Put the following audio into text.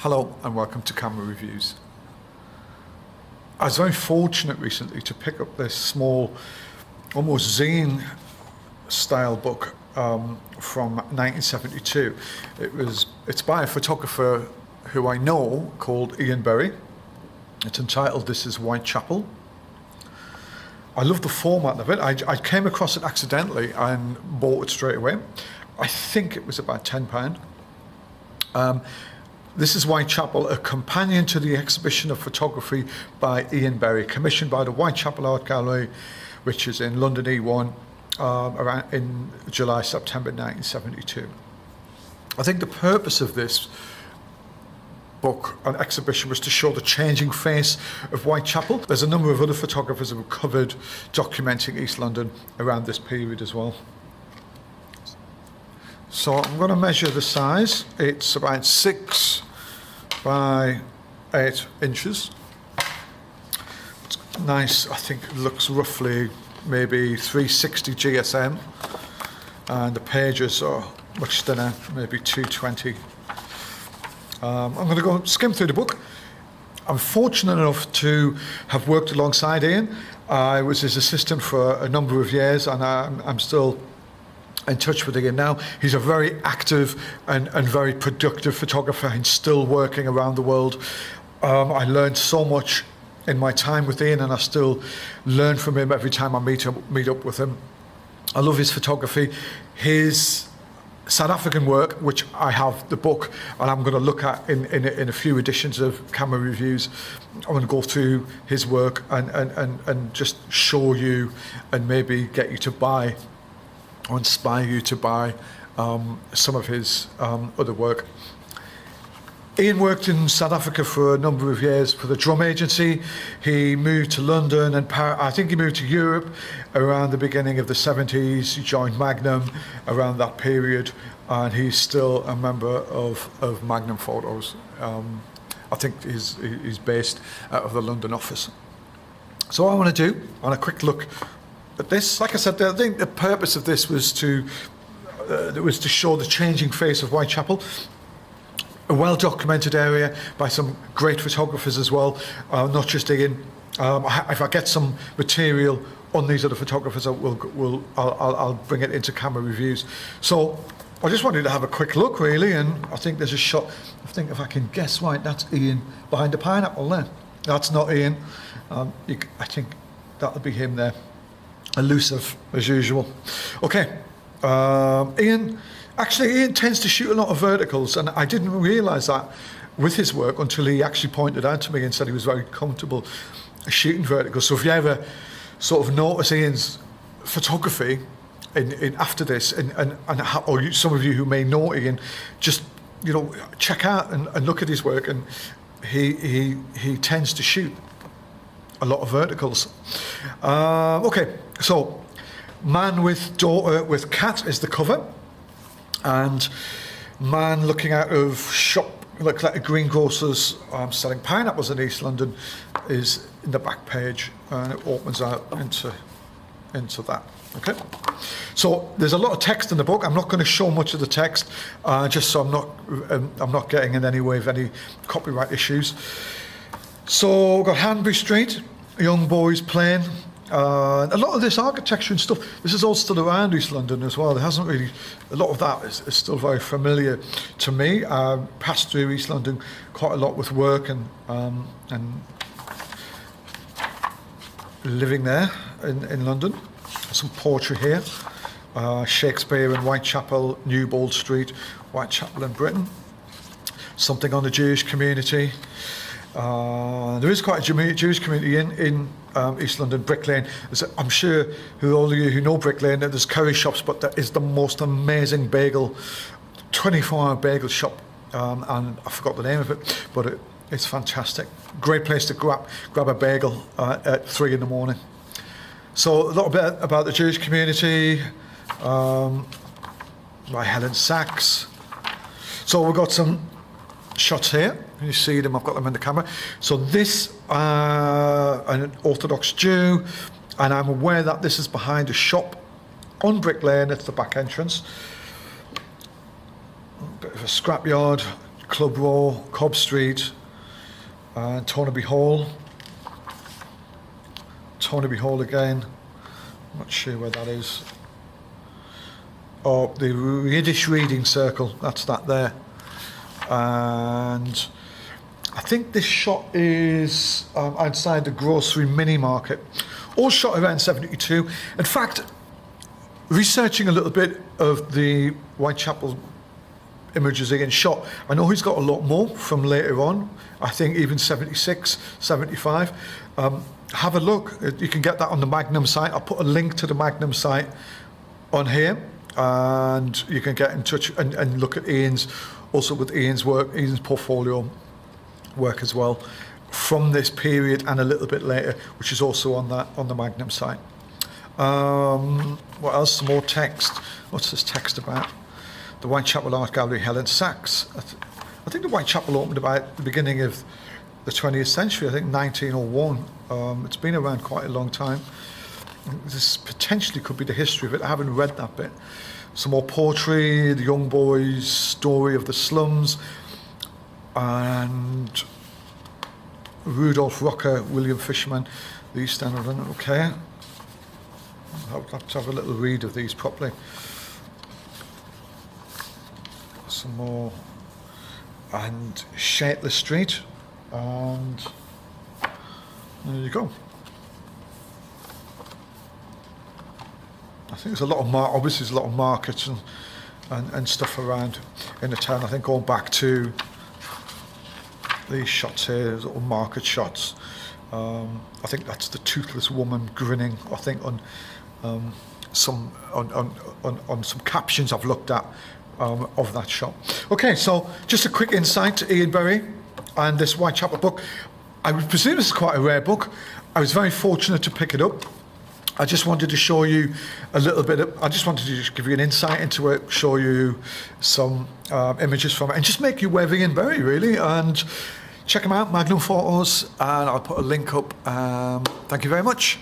Hello and welcome to Camera Reviews. I was very fortunate recently to pick up this small, almost zine style book from 1972. It's by a photographer who I know called Ian Berry. It's entitled This is Whitechapel. I love the format of it. I came across it accidentally and bought it straight away. I think it was about £10. This is Whitechapel, a companion to the exhibition of photography by Ian Berry, commissioned by the Whitechapel Art Gallery, which is in London E1, around in July, September 1972. I think the purpose of this book and exhibition was to show the changing face of Whitechapel. There's a number of other photographers who have covered documenting East London around this period as well. So I'm going to measure the size. It's about 6 by 8 inches. It's nice. I think it looks roughly maybe 360 GSM, and the pages are much thinner, maybe 220. I'm going to go skim through the book. I'm fortunate enough to have worked alongside Ian. I was his assistant for a number of years, and I'm still in touch with Ian now. He's a very active and very productive photographer. He's still working around the world. I learned so much in my time with Ian, and I still learn from him every time I meet up with him. I love his photography. His South African work, which I have the book, and I'm going to look at in a few editions of Camera Reviews. I'm going to go through his work and just show you and maybe get you to buy or inspire you to buy some of his other work. Ian worked in South Africa for a number of years for the drum agency. He moved to London and I think he moved to Europe around the beginning of the 70s. He joined Magnum around that period, and he's still a member of Magnum Photos. I think he's based out of the London office. So what I want to do on a quick look at this, like I said, I think the purpose of this was to show the changing face of Whitechapel, a well-documented area by some great photographers as well, not just Ian. If I get some material on these other photographers, I'll bring it into Camera Reviews. So I just wanted to have a quick look, really, and I think there's a shot. I think if I can guess right, that's Ian behind the pineapple there. That's not Ian. I think that'll be him there. Elusive as usual. Okay, Ian tends to shoot a lot of verticals, and I didn't realise that with his work until he actually pointed out to me and said he was very comfortable shooting verticals. So if you ever sort of notice Ian's photography in after this, or some of you who may know Ian, just check out and look at his work, and he tends to shoot a lot of verticals. Okay, so man with daughter with cat is the cover, and man looking out of shop like a greengrocer's selling pineapples in East London is in the back page, and it opens out into that. Okay, so there's a lot of text in the book. I'm not going to show much of the text, just so I'm not getting in any way of any copyright issues. So we've got Hanbury Street, young boys playing. A lot of this architecture and stuff, this is all still around East London as well. There hasn't really, a lot of that is still very familiar to me. I passed through East London quite a lot with work and living there in London. Some poetry here. Shakespeare in Whitechapel, Newbold Street, Whitechapel in Britain. Something on the Jewish community. There is quite a Jewish community in East London, Brick Lane. I'm sure all of you who know Brick Lane, there's curry shops, but there is the most amazing 24-hour bagel shop, and I forgot the name of it, but it's fantastic. Great place to grab a bagel at 3 in the morning. So a little bit about the Jewish community by Helen Sachs. So we've got some shots here. You see them, I've got them in the camera. So this, an Orthodox Jew, and I'm aware that this is behind a shop on Brick Lane. It's the back entrance. A bit of a scrapyard, Club Row, Cobb Street, and Tornaby Hall. Tornaby Hall again. I'm not sure where that is. Oh, the Yiddish Reading Circle, that's that there. And I think this shot is outside the grocery mini market. All shot around 72. In fact, researching a little bit of the Whitechapel images again shot, I know he's got a lot more from later on. I think even 76, 75. Have a look. You can get that on the Magnum site. I'll put a link to the Magnum site on here, and you can get in touch and look at Ian's, also with Ian's work, Ian's portfolio work as well, from this period and a little bit later, which is also on the Magnum site. What else? Some more text. What's this text about? The Whitechapel Art Gallery, Helen Sachs. I think the Whitechapel opened about the beginning of the 20th century, I think 1901. It's been around quite a long time. This potentially could be the history of it. I haven't read that bit. Some more poetry, the young boy's story of the slums, and Rudolph Rocker, William Fisherman, the East End of London. Okay. I would like to have a little read of these properly. Some more. And Shatler Street. And there you go. I think there's a lot of obviously there's a lot of markets and stuff around in the town. I think going back to these shots here, there's little market shots. I think that's the toothless woman grinning. I think on some captions I've looked at of that shot. Okay, so just a quick insight to Ian Berry and this Whitechapel book. I would presume this is quite a rare book. I was very fortunate to pick it up. I just wanted to show you a little bit I just wanted to just give you an insight into it, show you some images from it, and just make you aware of Ian Berry, really. And check him out, Magnum Photos, and I'll put a link up. Thank you very much.